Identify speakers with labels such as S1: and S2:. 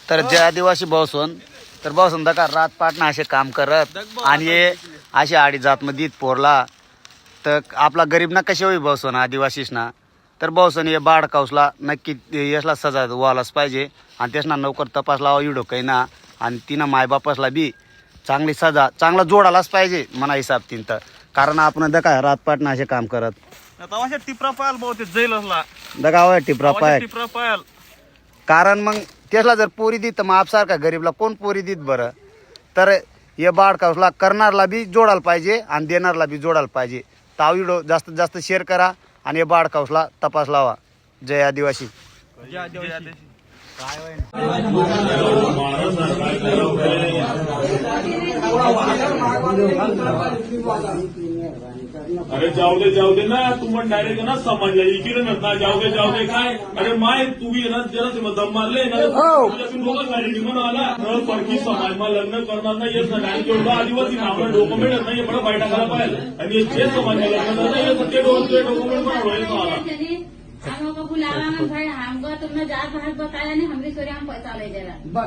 S1: तर जे आदिवासी भाऊसन तर भाऊसन का रात पाटणा असे काम करत आणि हे असे आडी जात मध्ये पोरला तर आपला गरीब ना कसे होई भाऊसन आदिवासीस ना तर भाऊसन हे बाड काउसला नक्की यसला सजा व्हायलाच पाहिजे आणि त्यासना नोकर तपास लावा एवढं काही ना आणि तिनं मायबापासला बी चांगली सजा चांगला जोडायलाच पाहिजे मना हिसाब तीन तर कारण आपण दका रात पाटणा असे काम करत
S2: आता टिपरा पायल भाऊ ते जैल असला
S1: दगा टिपरा पाय
S2: टिपरा पायल
S1: कारण मग त्याला जर पोरी देत मग आपसारखा गरीबला कोण पोरी देत बरं तर हे बाड काउसला करणारला बी जोडायला पाहिजे आणि देणारला बी जोडायला पाहिजे तर व्हिडिओ जास्तीत जास्त शेअर करा आणि हे बाड काउसला तपास लावा. जय आदिवासी.
S3: अरे जाऊ दे ना तू पण डायरेक्ट ना समजला इकडे ना जाऊ दे काय अरे माय तुम्ही ना जरा दम मारले ना लोक गाडी म्हणून आला परकी समाज मा लग्न करणार नाही येत नाही जेवढं आदिवासी नावं डॉक्युमेंट नाही बडं बाय टाकायला पाहिजे आणि जे समाज लग्न करणार ते डॉक्युमेंट बनवायचं
S4: हमको बुलावा हम भाई हमको तुमने जात भात बताया नहीं हमरी सोरी हम पैसा ले जाएगा